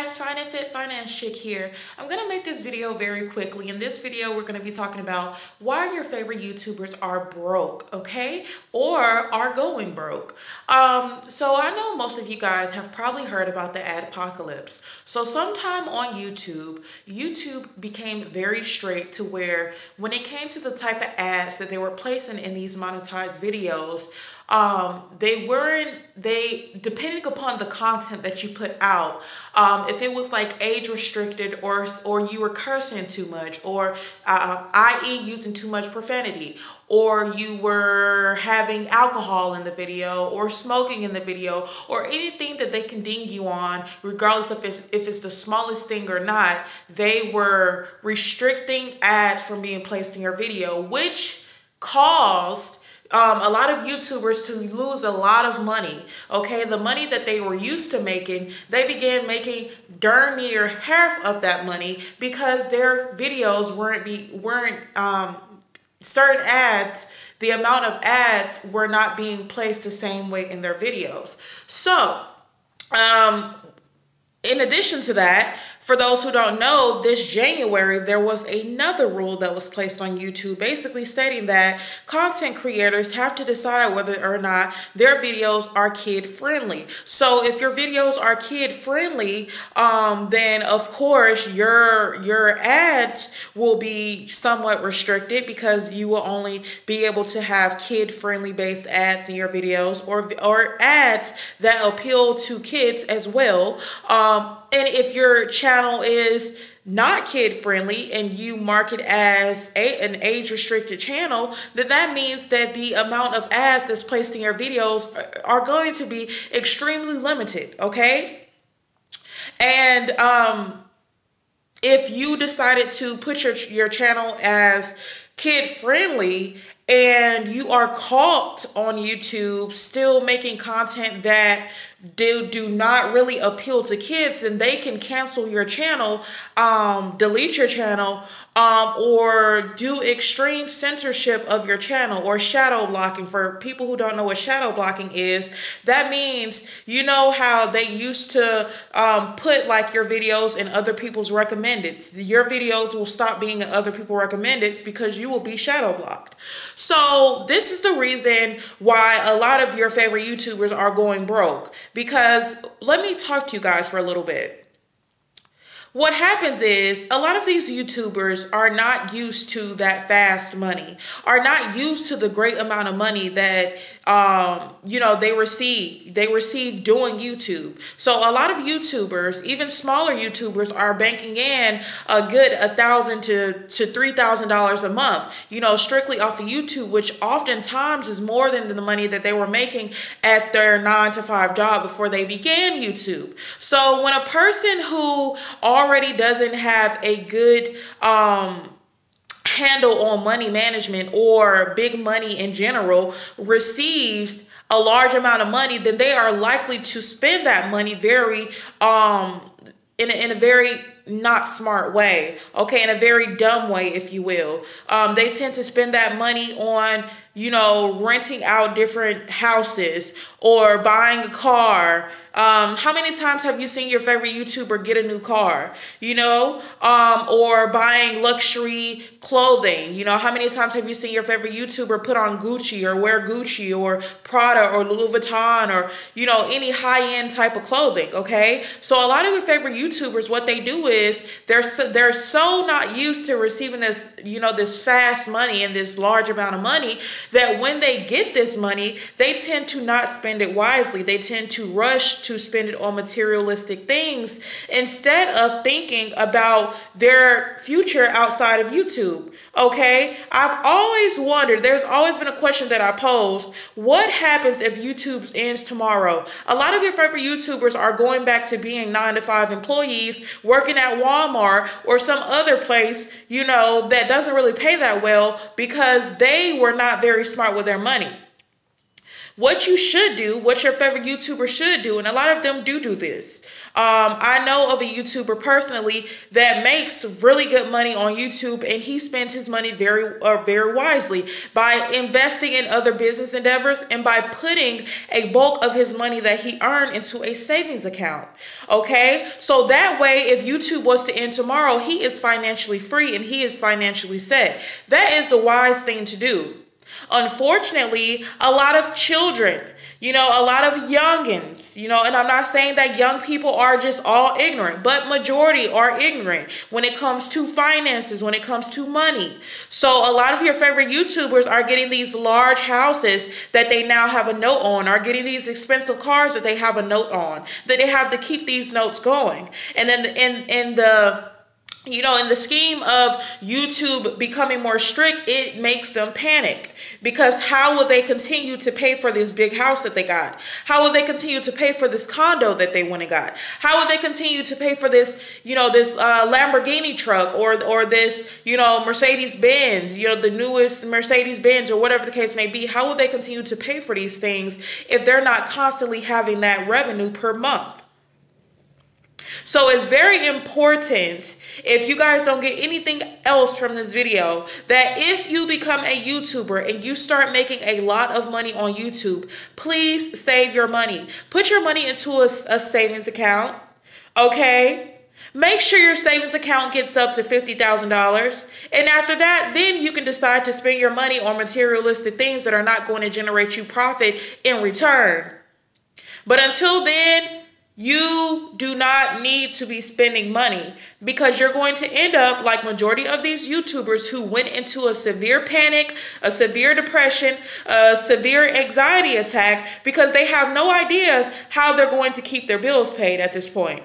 guys, Fine and Fit Finance Chick here. I'm going to make this video very quickly. In this video, we're going to be talking about why your favorite YouTubers are broke, okay? Or are going broke. So I know most of you guys have probably heard about the ad apocalypse. So sometime on YouTube became very strict to where when it came to the type of ads that they were placing in these monetized videos, depending upon the content that you put out, if it was like age restricted or you were cursing too much, or i.e. using too much profanity, or you were having alcohol in the video or smoking in the video, or anything that they can ding you on, regardless if it's the smallest thing or not, they were restricting ads from being placed in your video, which caused a lot of YouTubers to lose a lot of money. Okay, the money that they were used to making, they began making darn near half of that money because their videos weren't certain ads. The amount of ads were not being placed the same way in their videos. So, in addition to that, for those who don't know, this January, there was another rule that was placed on YouTube, basically stating that content creators have to decide whether or not their videos are kid-friendly. So if your videos are kid-friendly, then of course your ads will be somewhat restricted because you will only be able to have kid-friendly based ads in your videos, or ads that appeal to kids as well. And if your channel is not kid friendly and you market as an age restricted channel, then that means that the amount of ads that's placed in your videos are going to be extremely limited. Okay. And if you decided to put your channel as kid friendly and you are caught on YouTube still making content that do not really appeal to kids, then they can cancel your channel, delete your channel, or do extreme censorship of your channel, or shadow blocking. For people who don't know what shadow blocking is, that means, you know how they used to put like your videos in other people's recommended. Your videos will stop being in other people's recommended because you will be shadow blocked. So this is the reason why a lot of your favorite YouTubers are going broke. Because let me talk to you guys for a little bit. What happens is a lot of these YouTubers are not used to that fast money, are not used to the great amount of money that they receive doing YouTube. So a lot of YouTubers, even smaller YouTubers, are banking in a good $1,000 to $3,000 a month, strictly off of YouTube, which oftentimes is more than the money that they were making at their 9-to-5 job before they began YouTube. So when a person who already doesn't have a good handle on money management or big money in general receives a large amount of money, then they are likely to spend that money very in a very not smart way, okay, in a very dumb way, if you will. They tend to spend that money on renting out different houses or buying a car. How many times have you seen your favorite YouTuber get a new car, or buying luxury clothing? How many times have you seen your favorite YouTuber put on Gucci or wear Gucci or Prada or Louis Vuitton or, any high-end type of clothing, okay? So a lot of your favorite YouTubers, what they do is they're so not used to receiving this, this fast money and this large amount of money, that when they get this money, they tend to not spend it wisely. They tend to rush to spend it on materialistic things instead of thinking about their future outside of YouTube. Okay, I've always wondered, there's always been a question that I posed: what happens if YouTube ends tomorrow? A lot of your favorite YouTubers are going back to being 9-to-5 employees, working at Walmart or some other place, that doesn't really pay that well because they were not very smart with their money. What you should do, what your favorite YouTuber should do, and a lot of them do this, I know of a YouTuber personally that makes really good money on YouTube, and he spends his money very wisely by investing in other business endeavors and by putting a bulk of his money that he earned into a savings account. Okay, so that way, if YouTube was to end tomorrow, he is financially free and he is financially set. That is the wise thing to do. Unfortunately, a lot of children, a lot of youngins, and I'm not saying that young people are just all ignorant, but majority are ignorant when it comes to finances, when it comes to money. So a lot of your favorite YouTubers are getting these large houses that they now have a note on, are getting these expensive cars that they have a note on, that they have to keep these notes going. And then in the scheme of YouTube becoming more strict, it makes them panic, because how will they continue to pay for this big house that they got? How will they continue to pay for this condo that they went and got? How will they continue to pay for this, this Lamborghini truck or this, Mercedes Benz, the newest Mercedes Benz, or whatever the case may be? How will they continue to pay for these things if they're not constantly having that revenue per month? So it's very important, if you guys don't get anything else from this video, that if you become a YouTuber and you start making a lot of money on YouTube, please save your money. Put your money into a savings account, Make sure your savings account gets up to $50,000. And after that, then you can decide to spend your money on materialistic things that are not going to generate you profit in return. But until then, you do not need to be spending money, because you're going to end up like majority of these YouTubers who went into a severe panic, a severe depression, a severe anxiety attack, because they have no ideas how they're going to keep their bills paid at this point.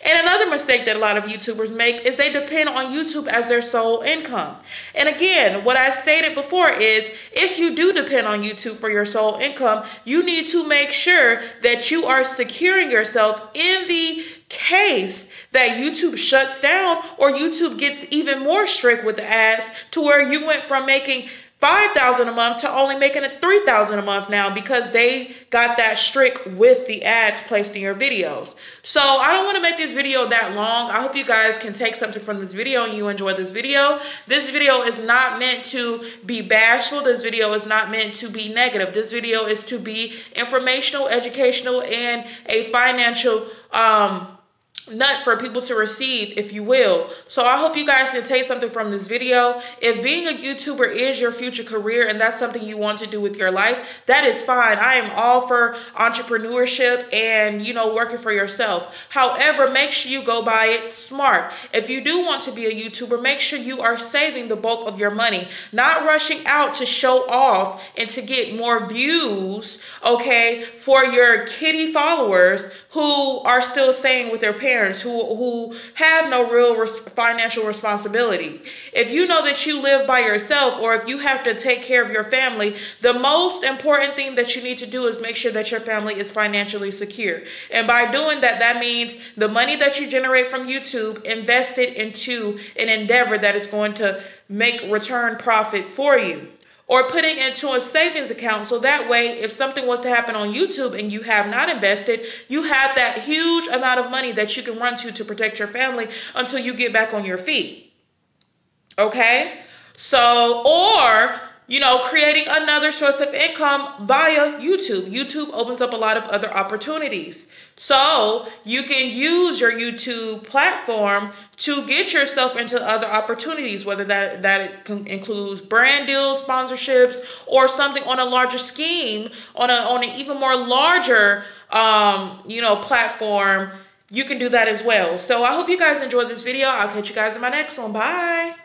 And another mistake that a lot of YouTubers make is they depend on YouTube as their sole income. And again, what I stated before is, if you do depend on YouTube for your sole income, you need to make sure that you are securing yourself in the case that YouTube shuts down or YouTube gets even more strict with the ads, to where you went from making $5,000 a month to only making it $3,000 a month now, because they got that strict with the ads placed in your videos. So I don't want to make this video that long. I hope you guys can take something from this video and you enjoy this video. This video is not meant to be bashful. This video is not meant to be negative. This video is to be informational, educational, and a financial nut for people to receive, if you will. So I hope you guys can take something from this video. If being a YouTuber is your future career and that's something you want to do with your life, that is fine. I am all for entrepreneurship and, working for yourself. However, make sure you go by it smart. If you do want to be a YouTuber, make sure you are saving the bulk of your money, not rushing out to show off and to get more views, for your kitty followers who are still staying with their parents, who have no real financial responsibility. If you know that you live by yourself, or if you have to take care of your family, the most important thing that you need to do is make sure that your family is financially secure. And by doing that, that means the money that you generate from YouTube, invest it into an endeavor that is going to make return profit for you. Or putting into a savings account, so that way, if something was to happen on YouTube and you have not invested, you have that huge amount of money that you can run to protect your family until you get back on your feet. So, or, creating another source of income via YouTube. YouTube opens up a lot of other opportunities. So you can use your YouTube platform to get yourself into other opportunities, whether that includes brand deals, sponsorships, or something on a larger scheme, on an even more larger, platform. You can do that as well. So I hope you guys enjoyed this video. I'll catch you guys in my next one. Bye.